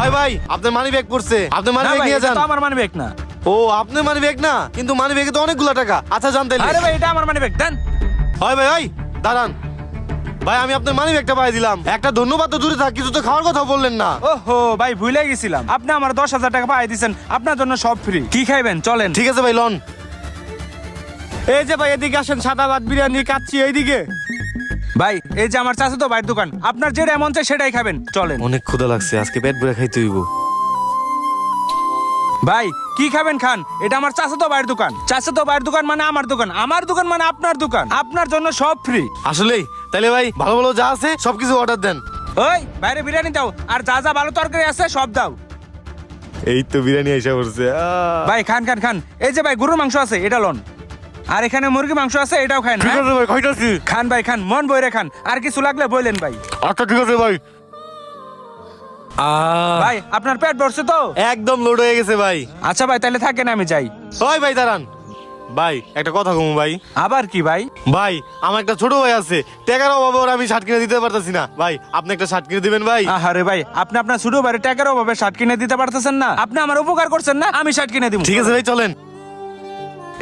ভাই ভাই আপনার মানি ব্যাগ পড়ছে, আপনার মানি ব্যাগ নিয়ে যান। এটা আমার মানি ব্যাগ না। ও আপনার মানি ব্যাগ না, কিন্তু মানি ব্যাগে তো অনেকগুলো টাকা। আচ্ছা যান তাইলে। আরে ভাই এটা আমার মানি ব্যাগ, দেন। ভাই ভাই ভাই দাঁড়ান ভাই, আমি আপনার মানি ব্যাগটা পাই দিলাম। একটা ধন্যবাদ তো দূরে থাক, কিছু তো খাওয়ার কথা বললেন না। ওহো ভাই ভুলে গেছিলাম, আপনি আমার 10,000 টাকা পাই দিয়েছেন, আপনার জন্য সব ফ্রি। কি খাইবেন চলেন। ঠিক আছে ভাই লন। এই যে ভাই এদিকে আসেন, সাদা ভাত বিরিয়ানি কাচ্ছি এইদিকে। ভাই এই যে আমার চাচাতো ভাইয়ের দোকান, আপনার যেটা মন চায় সেটাই খাবেন, চলেন। অনেক ক্ষুধা লাগছে, আজকে পেট ভরে খাইতে হইব। ভাই কি খাবেন খান, এটা আমার চাচাতো ভাইয়ের দোকান। চাচাতো ভাইয়ের দোকান মানে আমার দোকান, আমার দোকান মানে আপনার দোকান, আপনার জন্য সব ফ্রি। আসলেই তাইলে ভাই ভালো ভালো যা আছে সবকিছু অর্ডার দেন। ওই বাইরে বিরিয়ানি দাও, আর যা যা ভালো তরকারি আছে সব দাও। এই তো বিরিয়ানি এসে পড়ছে। ভাই খান খান খান। এই যে ভাই গরুর মাংস আছে, এটা লন। আর এখানে মুরগি মাংস আছে, এটাও খান। ঠিক আছে ভাই খাইতাছি। খান ভাই খান, মন বইরে খান, আর কিছু লাগলে বললেন ভাই। আচ্ছা ঠিক আছে ভাই। ভাই আপনার পেট ভরছে তো? একদম লোড হয়ে গেছে ভাই। আচ্ছা ভাই তাহলে থাকেন, আমি যাই। ওই ভাই দাঁড়ান ভাই, একটা কথা কমু ভাই। আবার কি ভাই? ভাই আমার একটা ছোট ভাই আছে, টাকার অভাবে ওর আমি শার্ট কিনে দিতে পারতেছি না। ভাই আপনি একটা শার্ট কিনে দিবেন ভাই। আরে ভাই আপনি আপনার ছোট ভাইয়ের টাকার অভাবে শার্ট কিনে দিতে পারতেছেন না? আপনি আমার উপকার করছেন না, আমি শার্ট কিনে দিব। ঠিক আছে ভাই চলেন।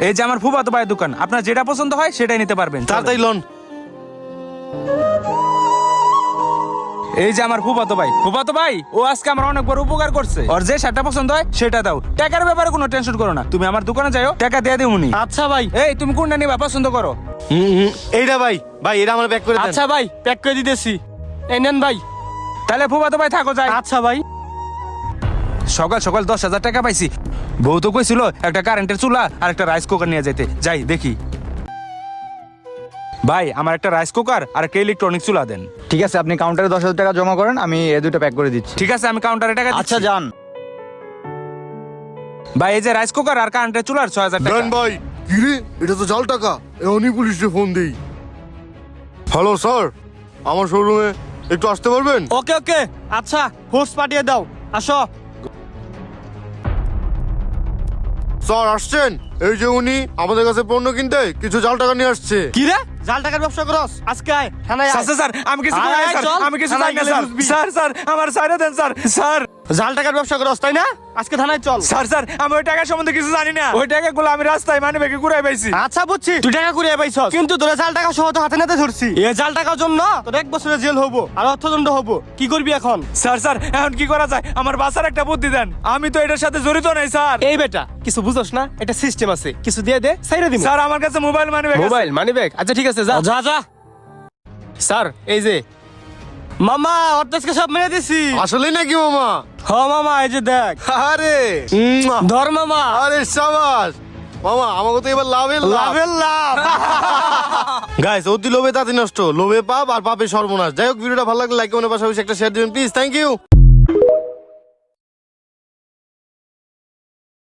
এই যে আমার ফুফাতো ভাইয়ের দোকান, আপনার যেটা পছন্দ হয় সেটাই নিতে পারবেন। তাড়াতাড়ি লন। এই যে আমার ফুফাতো ভাই, ফুফাতো ভাই ও আজকে আমার অনেক বড় উপকার করছে। ওর যে শার্টটা পছন্দ হয় সেটা দাও, টাকার ব্যাপারে কোনো টেনশন করো না, তুমি আমার দোকানে যাও, টাকা দিয়ে দিবনি। আচ্ছা ভাই। এই তুমি কোনটা নিবা পছন্দ করো? এইটা ভাই, ভাই এটা আমার প্যাক করে দেন। আচ্ছা ভাই প্যাক করে দিতেছি, এই নেন ভাই। তাহলে ফুফাতো ভাই থাকো যাই। আচ্ছা ভাই। সকাল সকাল 10,000 টাকা পাইছি। বউ তো কইছিল একটা কারেন্টের চুলা আর একটা রাইস কুকার নিয়ে যেতে, যাই দেখি। ভাই আমার একটা রাইস কুকার আর একটা ইলেকট্রনিক চুলা দেন। ঠিক আছে, আপনি কাউন্টারে 10,000 টাকা জমা করেন, আমি এই দুটো প্যাক করে দিচ্ছি। ঠিক আছে আমি কাউন্টারে টাকা দিচ্ছি। আচ্ছা যান। ভাই এই যে রাইস কুকার আর কারেন্টের চুলার 6,000 টাকা। দেন ভাই। কি রে, এটা তো জাল টাকা। এখনই পুলিশে ফোন দেই। হ্যালো স্যার, আমার শোরুমে একটু আসতে পারবেন? ওকে ওকে, আচ্ছা ফোর্স পাঠিয়ে দাও, আসো। স্যার আসছেন? এই যে উনি আমাদের কাছে পণ্য কিনতে কিছু জাল টাকা নিয়ে আসছে। কি রে, জাল টাকার ব্যবসা করস? আজকে আয় থানায় আয়। স্যার আমি কিছু আয়, করি নাই, আয়, স্যার চল। আমি কিছু থানায় জানি না গেলে স্যার। বুঝবি। স্যার আমার সাইডে দেন স্যার। স্যার জাল টাকার ব্যবসা করস তাই না? আজকে থানায় চল। স্যার আমি ওই টাকা সম্বন্ধে কিছু জানি না, ওই টাকাগুলো আমি রাস্তায় মানে ব্যাগে ঘুরাই পাইছি। আচ্ছা বুঝছি, তুই টাকা কুড়িয়ে পাইছস, কিন্তু তোরা জাল টাকা সহ তো হাতে নাতে ধরছি। এই জাল টাকার জন্য তোর 1 বছরের জেল হবো আর অর্থদণ্ড হবো। কি করবি এখন? স্যার এখন কি করা যায়, আমার বাসার একটা বুদ্ধি দেন, আমি তো এটার সাথে জড়িত নাই স্যার। এই বেটা কিছু বুঝোস না, এটা সিস্টেম আছে, কিছু দিয়ে দে সাইরে দিবি। স্যার আমার কাছে মোবাইল মানে মোবাইল মানি ব্যাগ, আচ্ছা ঠিক আছে যা যা যা। স্যার এই যে মামা অর্ধেককে সব মেরে দিছি। আসলে নাকি মামা? হ মামা এই যে দেখ। আরে ধর মামা। আরে সাবাস মামা, আমাকে তো এবার লাভের লাভ। লাভের লাভ। গাইস অতি লোভে তাতে নষ্ট, লোভে পাপ আর পাপে সর্বনাশ। যাই হোক ভিডিওটা ভালো লাগলে লাইক কমেন্ট পাশাপাশি একটা শেয়ার দিবেন প্লিজ। Thank you.